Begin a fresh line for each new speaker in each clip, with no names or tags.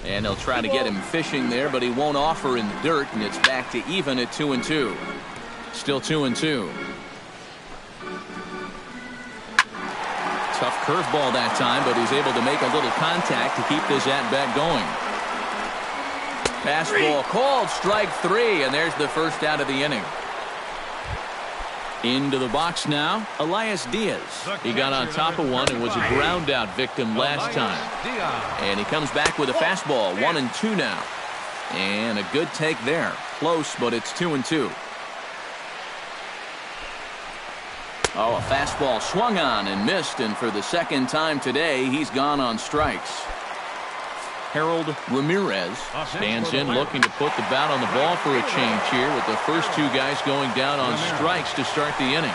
And they'll try to get him fishing there, but he won't offer in the dirt, and it's back to even at 2-2. Still 2-2. Tough curveball that time, but he's able to make a little contact to keep this at-bat going. Fastball called, strike 3, and there's the first out of the inning. Into the box now, Elias Diaz. He got on top of one and was a ground out victim last time. And he comes back with a fastball, 1-2 now. And a good take there. Close, but it's 2-2. Oh, a fastball swung on and missed, and for the second time today, he's gone on strikes. Harold Ramirez stands in looking to put the bat on the ball for a change here with the first two guys going down on strikes to start the inning.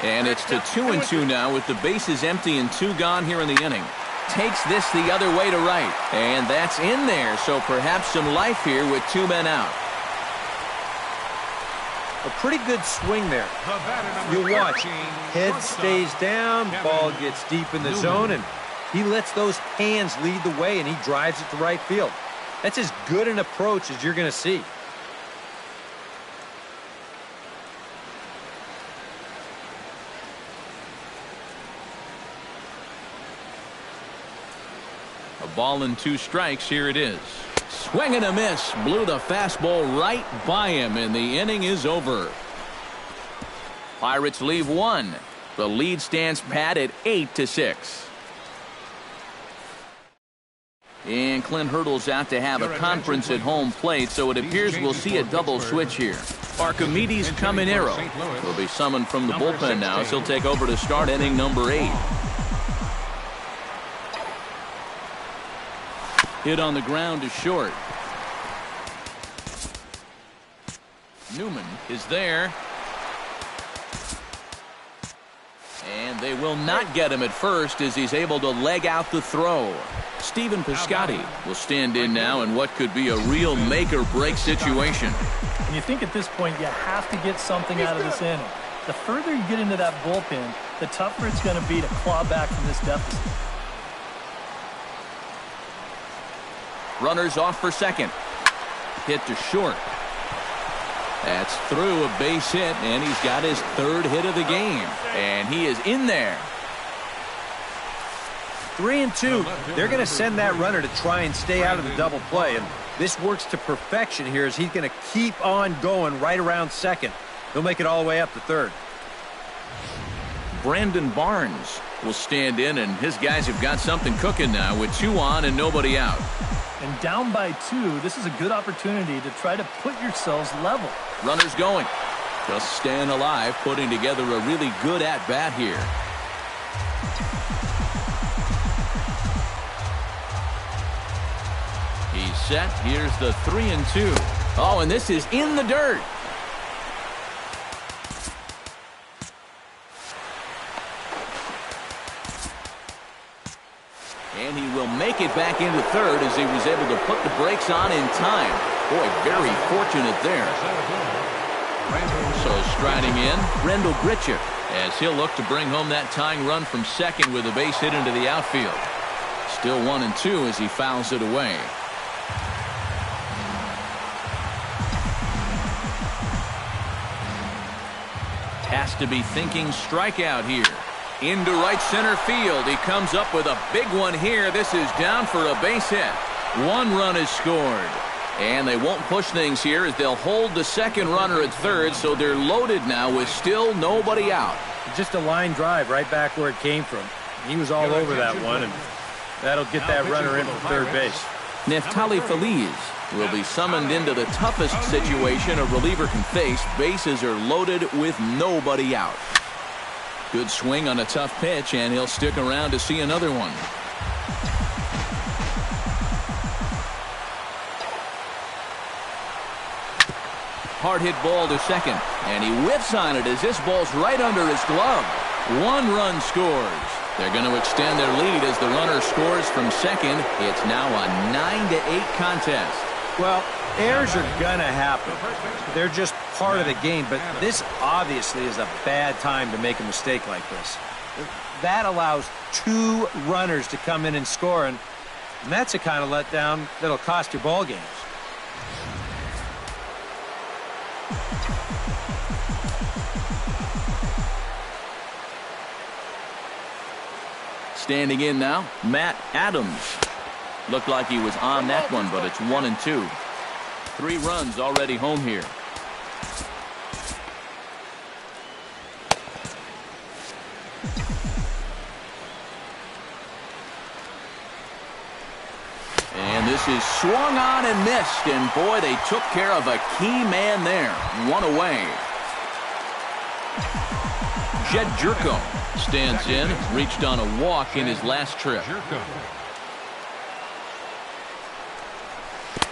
And it's to 2-2 now with the bases empty and 2 gone here in the inning. Takes this the other way to right. And that's in there, so perhaps some life here with 2 men out.
A pretty good swing there. You watch. Head stays down, ball gets deep in the zone, and he lets those hands lead the way, and he drives it to right field. That's as good an approach as you're going to see.
A ball and 2 strikes. Here it is. Swing and a miss. Blew the fastball right by him, and the inning is over. Pirates leave 1. The lead stands pat at 8-6. And Clint Hurdle's out to have a conference at home plate, so it appears we'll see a double switch here. Archimedes Caminero will be summoned from the bullpen now, so he'll take over to start inning number 8. Hit on the ground to short. Newman is there. And they will not get him at first as he's able to leg out the throw. Stephen Piscotty will stand in now in what could be a real make-or-break situation.
And you think at this point you have to get something out of this inning. The further you get into that bullpen, the tougher it's going to be to claw back from this deficit.
Runners off for second. Hit to short. That's through a base hit, and he's got his 3rd hit of the game. And he is in there.
3-2. They're going to send that runner to try and stay out of the double play. And this works to perfection here as he's going to keep on going right around second. He'll make it all the way up to 3rd.
Brandon Barnes will stand in, and his guys have got something cooking now with 2 on and nobody out.
And down by 2, this is a good opportunity to try to put yourselves level.
Runners going. Just staying alive, putting together a really good at-bat here. He's set. Here's the 3-2. Oh, and this is in the dirt. And he will make it back into 3rd as he was able to put the brakes on in time. Boy, very fortunate there. So striding in, Rendell Grichuk, as he'll look to bring home that tying run from second with a base hit into the outfield. Still 1-2 as he fouls it away. Has to be thinking strikeout here. Into right center field. He comes up with a big one here. This is down for a base hit. 1 run is scored. And they won't push things here as they'll hold the second runner at 3rd, so they're loaded now with still nobody out.
Just a line drive right back where it came from. He was all over that one, and that'll get that runner in for 3rd base.
Neftali Feliz will be summoned into the toughest situation a reliever can face. Bases are loaded with nobody out. Good swing on a tough pitch, and he'll stick around to see another one. Hard hit ball to second, and he whiffs on it as this ball's right under his glove. 1 run scores. They're going to extend their lead as the runner scores from second. It's now a 9-8 contest.
Well, errors are going to happen. They're just part of the game, but this obviously is a bad time to make a mistake like this. That allows 2 runners to come in and score, and And that's the kind of letdown that'll cost you ball games.
Standing in now, Matt Adams. Looked like he was on that one, but it's 1-2. 3 runs already home here. And this is swung on and missed, and boy, they took care of a key man there. 1 away. Jed Jerko stands in, reached on a walk in his last trip.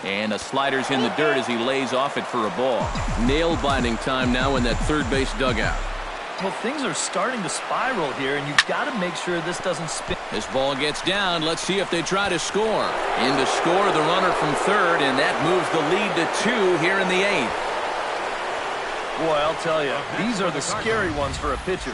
And a slider's in the dirt as he lays off it for a ball. Nail-biting time now in that third base dugout.
Well, things are starting to spiral here, and you've got to make sure this doesn't spin.
This ball gets down. Let's see if they try to score. In to score the runner from third, and that moves the lead to 2 here in the 8th.
Boy, I'll tell you, these are the scary ones for a pitcher.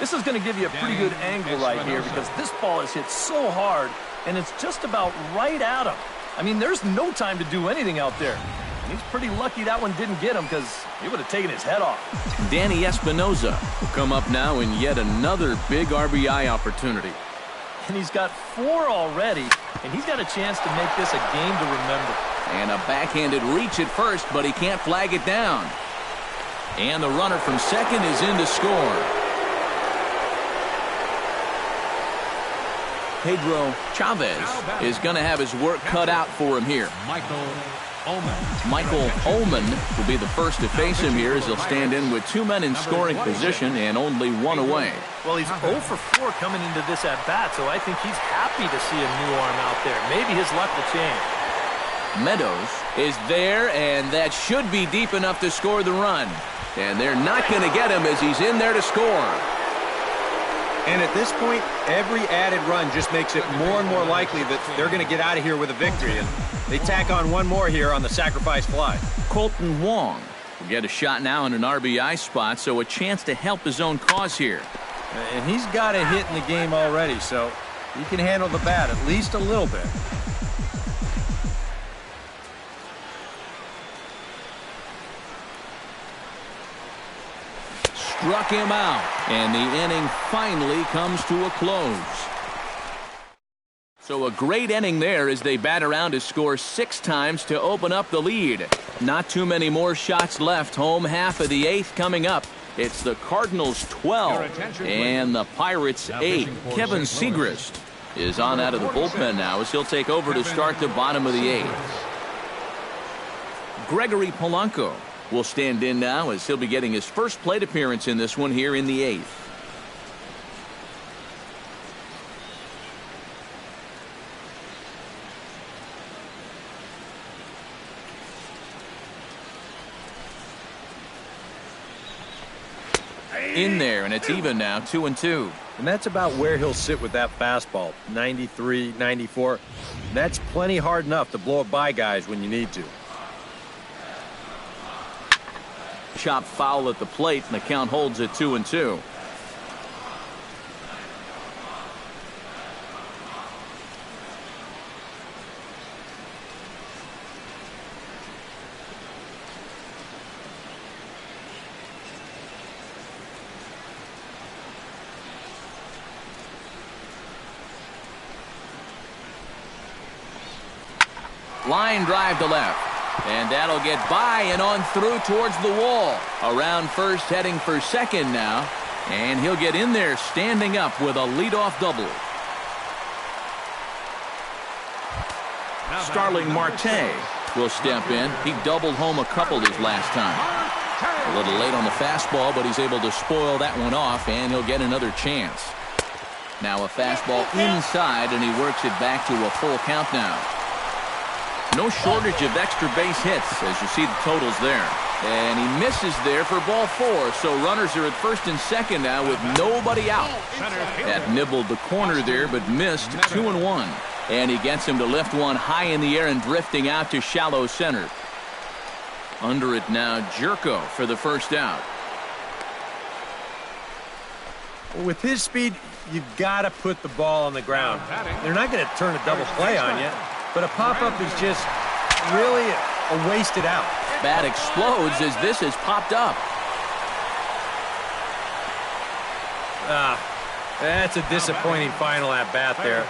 This is going to give you a pretty good angle right here because this ball is hit so hard, and it's just about right at him. I mean, there's no time to do anything out there. And he's pretty lucky that one didn't get him because he would have taken his head off.
Danny Espinoza will come up now in yet another big RBI opportunity.
And he's got 4 already, and he's got a chance to make this a game to remember.
And a backhanded reach at first, but he can't flag it down. And the runner from second is in to score. Pedro Chavez is going to have his work cut out for him here. Michael Ullman will be the first to face him here as he'll stand in with 2 men in scoring position and only 1 away.
Well, he's 0 for 4 coming into this at-bat, so I think he's happy to see a new arm out there. Maybe his luck will change.
Meadows is there, and that should be deep enough to score the run. And they're not going to get him as he's in there to score.
And at this point, every added run just makes it more and more likely that they're going to get out of here with a victory. And they tack on 1 more here on the sacrifice fly.
Colton Wong will get a shot now in an RBI spot, so a chance to help his own cause here.
And he's got a hit in the game already, so he can handle the bat at least a little bit.
Struck him out, and the inning finally comes to a close. So a great inning there as they bat around to score 6 times to open up the lead. Not too many more shots left. Home half of the 8th coming up. It's the Cardinals 12 and the Pirates 8. Kevin Segrist is on out of the bullpen now as he'll take over to start the bottom of the 8th. Gregory Polanco will stand in now as he'll be getting his first plate appearance in this one here in the 8th. In there, and it's even now, 2-2.
And that's about where he'll sit with that fastball, 93, 94. That's plenty hard enough to blow it by guys when you need to.
Chop foul at the plate, and the count holds at 2-2. Line drive to left. And that'll get by and on through towards the wall. Around first, heading for second now. And he'll get in there standing up with a leadoff double. Starling Marte will step in. He doubled home a couple his last time. A little late on the fastball, but he's able to spoil that one off, and he'll get another chance. Now a fastball inside, and he works it back to a full count now. No shortage of extra base hits as you see the totals there. And he misses there for ball 4. So runners are at first and second now with nobody out. That nibbled the corner there but missed 2-1. And he gets him to lift one high in the air and drifting out to shallow center. Under it now, Jerko for the first out.
With his speed, you've got to put the ball on the ground. They're not going to turn a double play on you, but a pop-up is just really a wasted out.
Bat explodes as this is popped up.
That's a disappointing final at bat there.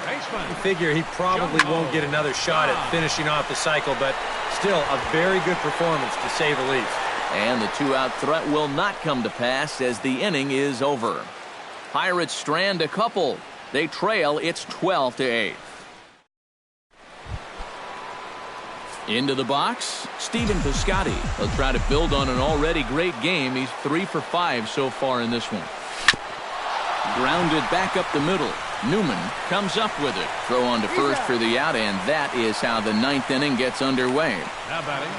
You figure he probably won't get another shot at finishing off the cycle, but still a very good performance to say the least.
And the two-out threat will not come to pass as the inning is over. Pirates strand a couple. They trail. It's 12-8. Into the box, Stephen Piscotty. He'll try to build on an already great game. He's 3 for 5 so far in this one. Grounded back up the middle. Newman comes up with it. Throw on to first for the out, and that is how the ninth inning gets underway.
Now batting,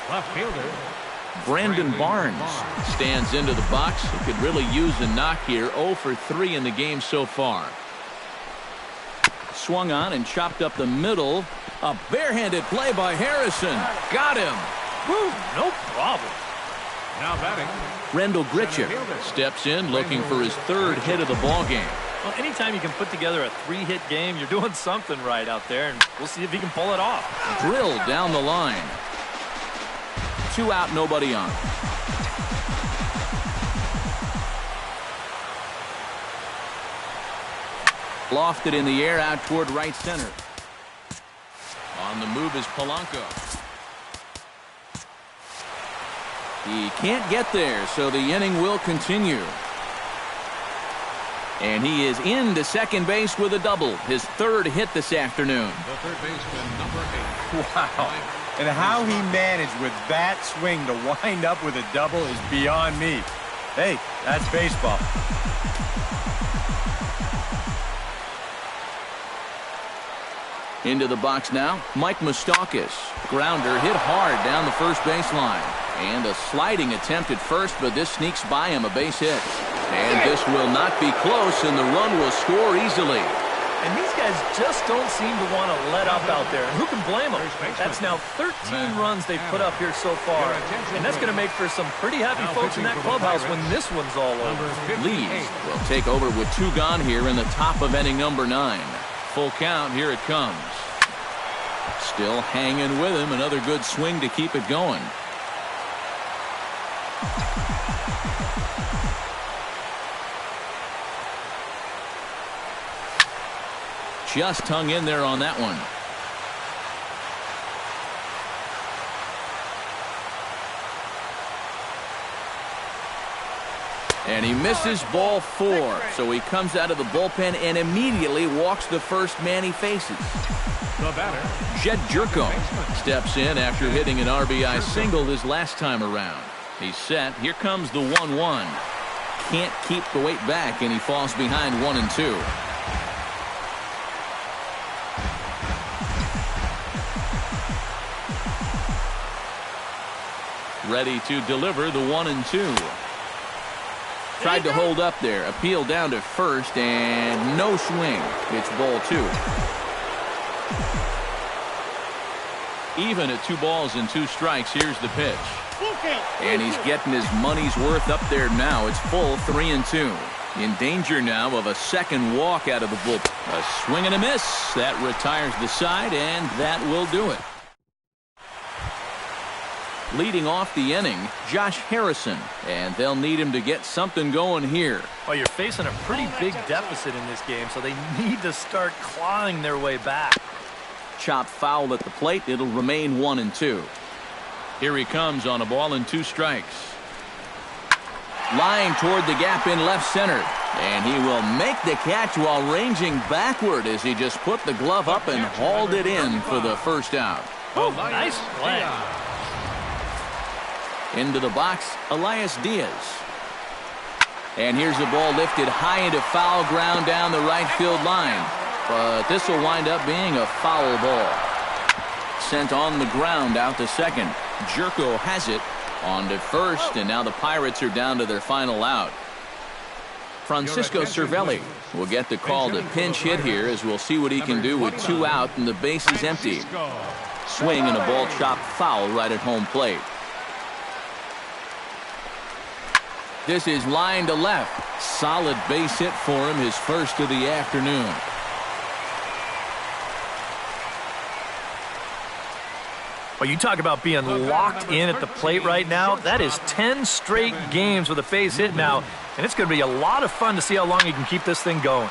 left fielder
Brandon Barnes stands into the box. He could really use a knock here. 0 for 3 in the game so far. Swung on and chopped up the middle. A barehanded play by Harrison. Got him.
Woo, no problem.
now batting.
Rendell Gritchick steps in looking for his third hit of the ball game.
Well, anytime you can put together a 3-hit game, you're doing something right out there, and we'll see if he can pull it off.
Drilled down the line. 2 out, nobody on. Lofted in the air out toward right center. On the move is Polanco. He can't get there, so the inning will continue. And he is into second base with a double. His third hit this afternoon.
The third baseman, number 8.
Wow. And how he managed with that swing to wind up with a double is beyond me. Hey, that's baseball.
Into the box now, Mike Moustakas. Grounder hit hard down the first baseline. And a sliding attempt at first, but this sneaks by him, a base hit. And this will not be close, and the run will score easily.
And these guys just don't seem to want to let up out there. And who can blame them? That's now 13 runs they've put up here so far. And that's going to make for some pretty happy folks in that clubhouse when this one's all over.
Lees will take over with 2 gone here in the top of inning number 9. Full count, here it comes. Still hanging with him, another good swing to keep it going. Just hung in there on that one. And he misses ball 4. So he comes out of the bullpen and immediately walks the first man he faces.
The batter,
Jed Jerko steps in after hitting an RBI single his last time around. He's set. Here comes the 1-1. Can't keep the weight back, and he falls behind 1-2. Ready to deliver the 1-2. Tried to hold up there. Appeal down to first, and no swing. It's ball 2. Even at 2 balls and 2 strikes, here's the pitch. And he's getting his money's worth up there now. It's full 3-2. In danger now of a second walk out of the bullpen. A swing and a miss. That retires the side, and that will do it. Leading off the inning, Josh Harrison, and they'll need him to get something going here.
Well, you're facing a pretty big deficit in this game, so they need to start clawing their way back.
Chop foul at the plate. It'll remain 1-2. Here he comes on a ball and 2 strikes. Lying toward the gap in left center. And he will make the catch while ranging backward as he just put the glove up and hauled it in for the first out.
Oh, nice play.
Into the box, Elias Diaz. And here's the ball lifted high into foul ground down the right field line. But this will wind up being a foul ball. Sent on the ground out to second. Jerko has it on to first, and now the Pirates are down to their final out. Francisco Cervelli will get the call to pinch hit here as we'll see what he can do with 2 out and the base is empty. Swing and a ball chopped foul right at home plate. This is line to left. Solid base hit for him, his first of the afternoon.
Well, you talk about being locked in at the plate right now. That is 10 straight games with a base hit now, and it's going to be a lot of fun to see how long he can keep this thing going.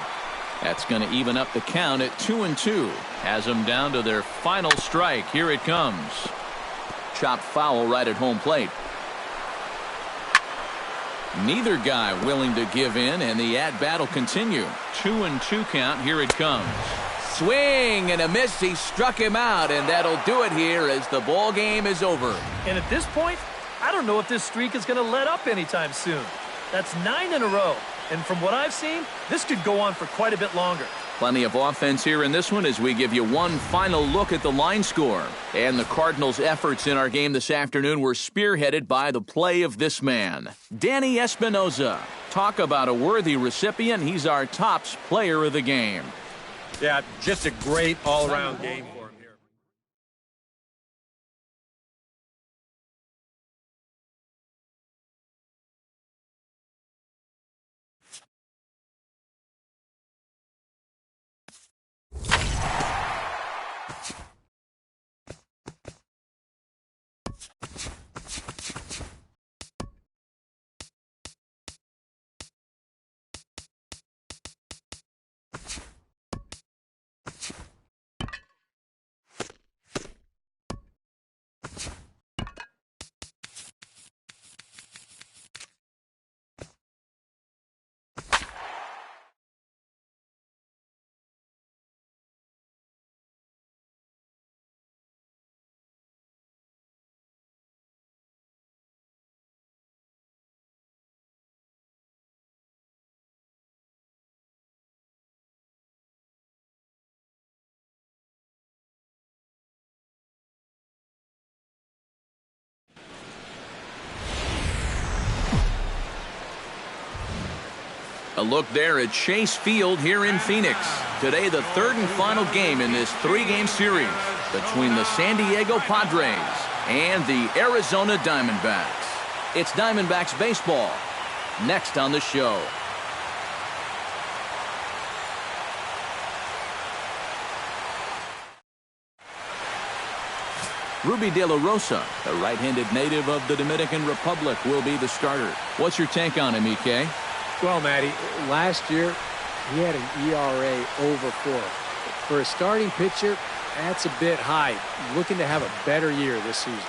That's going to even up the count at 2-2. Has them down to their final strike. Here it comes. Chopped foul right at home plate. Neither guy willing to give in, and the at-bat will continue. 2-2 count. Here it comes. Swing and a miss. He struck him out, and that'll do it here as the ball game is over.
And at this point, I don't know if this streak is going to let up anytime soon. That's 9 in a row. And from what I've seen, this could go on for quite a bit longer.
Plenty of offense here in this one as we give you one final look at the line score. And the Cardinals' efforts in our game this afternoon were spearheaded by the play of this man, Danny Espinosa. Talk about a worthy recipient. He's our tops player of the game.
Yeah, just a great all-around game for him here.
A look there at Chase Field here in Phoenix. Today, the third and final game in this three-game series between the San Diego Padres and the Arizona Diamondbacks. It's Diamondbacks baseball next on the show. Ruby De La Rosa, a right-handed native of the Dominican Republic, will be the starter. What's your take on him, EK?
Well, Matty, last year he had an ERA over 4. For a starting pitcher, that's a bit high. Looking to have a better year this season.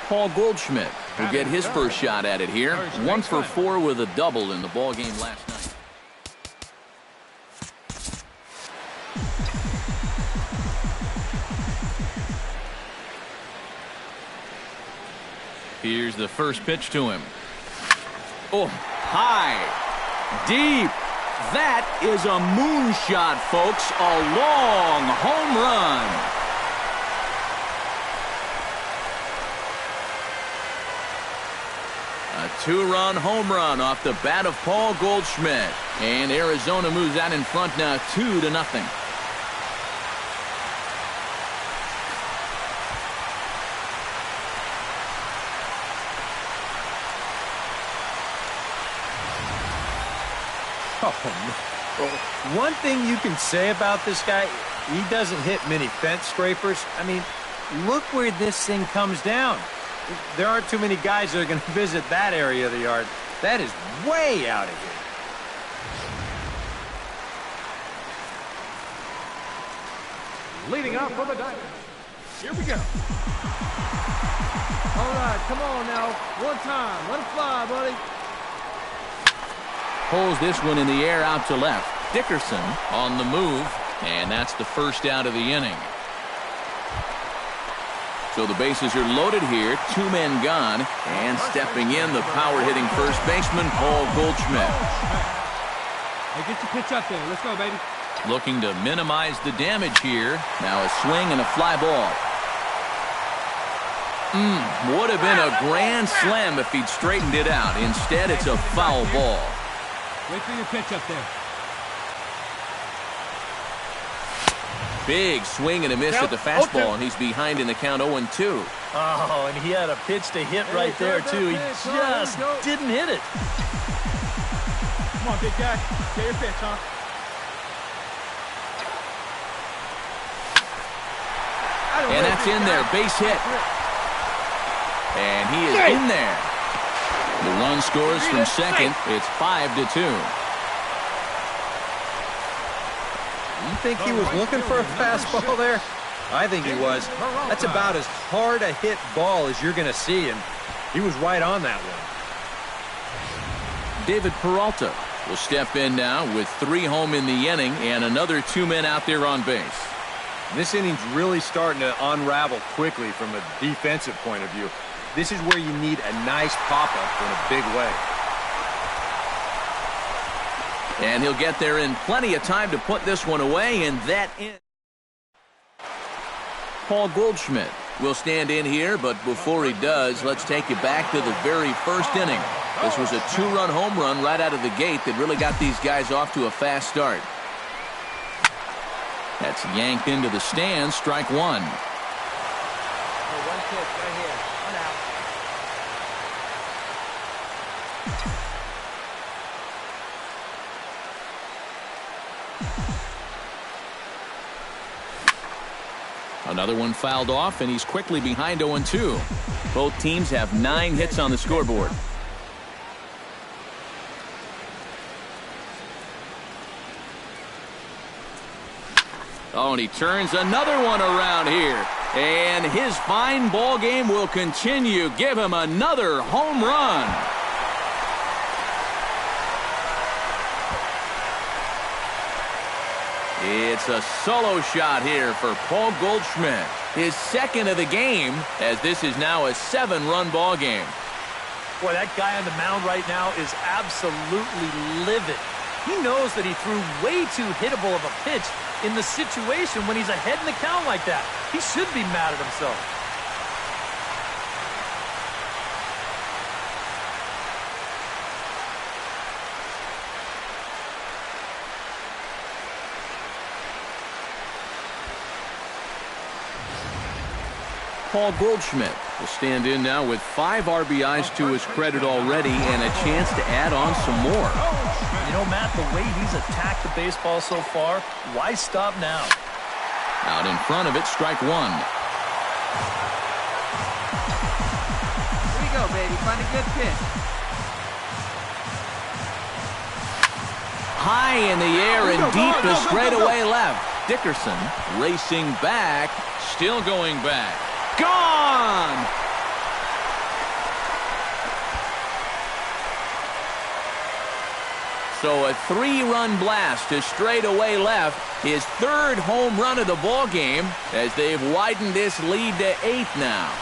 Paul Goldschmidt will get his first shot at it here. 1 for 4 with a double in the ballgame last night. Here's the first pitch to him. Oh, high, deep. That is a moonshot, folks. A long home run. A 2-run home run off the bat of Paul Goldschmidt. And Arizona moves out in front now 2-0.
Well, one thing you can say about this guy, he doesn't hit many fence scrapers. I mean, look where this thing comes down. There aren't too many guys that are going to visit that area of the yard. That is way out of here.
Leading off for the Diamondbacks. Here we go.
All right, come on now. One time. Let it fly, buddy.
Pulls this one in the air out to left. Dickerson on the move, and that's the first out of the inning. So the bases are loaded here. 2 men gone, and stepping in, the power-hitting first baseman, Paul Goldschmidt.
Hey, get your pitch up there. Let's go, baby.
Looking to minimize the damage here. Now a swing and a fly ball. Would have been a grand slam if he'd straightened it out. Instead, it's a foul ball. Pitch Big swing and a miss at the fastball, and he's behind in the count 0-2.
Oh, and he had a pitch to hit right there, too. He just didn't hit it.
Come on, big guy. Get your pitch, huh?
And that's in there, base hit. And he is in there. The run scores from second. It's 5-2.
You think he was looking for a fastball there? I think he was. That's about as hard a hit ball as you're going to see, and he was right on that one.
David Peralta will step in now with 3 home in the inning and another 2 men out there on base.
This inning's really starting to unravel quickly from a defensive point of view. This is where you need a nice pop-up in a big way.
And he'll get there in plenty of time to put this one away, and that in. Paul Goldschmidt will stand in here, but before he does, let's take you back to the very first inning. This was a 2-run home run right out of the gate that really got these guys off to a fast start. That's yanked into the stands, strike 1.
One pitch right here. One out.
Another one fouled off, and he's quickly behind 0-2. Both teams have 9 hits on the scoreboard. Oh, and he turns another one around here. And his fine ball game will continue. Give him another home run. It's a solo shot here for Paul Goldschmidt. His second of the game, as this is now a 7-run ball game.
Boy, that guy on the mound right now is absolutely livid. He knows that he threw way too hittable of a pitch in the situation when he's ahead in the count like that. He should be mad at himself.
Paul Goldschmidt will stand in now with 5 RBIs to his credit already and a chance to add on some more.
You know, Matt, the way he's attacked the baseball so far, why stop now?
Out in front of it, strike 1.
Here we go, baby. Find a good pitch.
High in the air and deep to straightaway left. Dickerson racing back, still going back. Gone! So a 3-run blast to straightaway left, his 3rd home run of the ball game, as they've widened this lead to 8 now.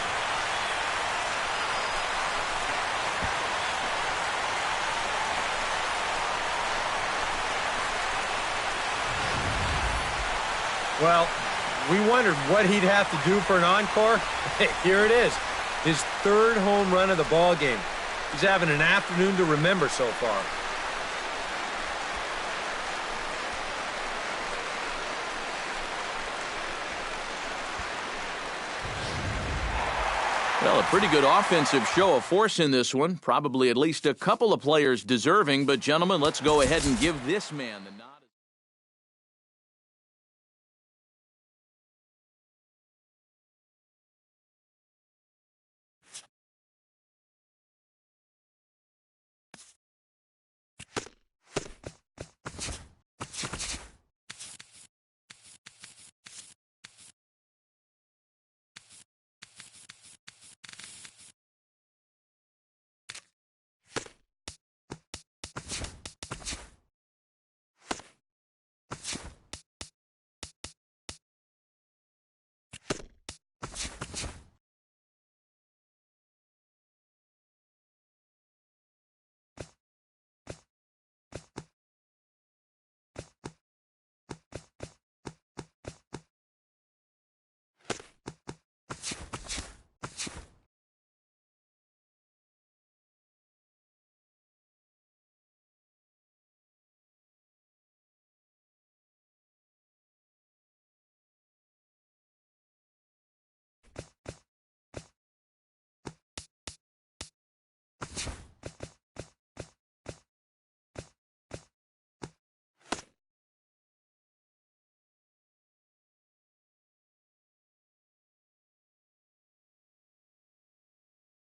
Well, we wondered what he'd have to do for an encore. Here it is, his 3rd home run of the ball game. He's having an afternoon to remember so far.
Well, a pretty good offensive show of force in this one. Probably at least a couple of players deserving. But, gentlemen, let's go ahead and give this man the nod.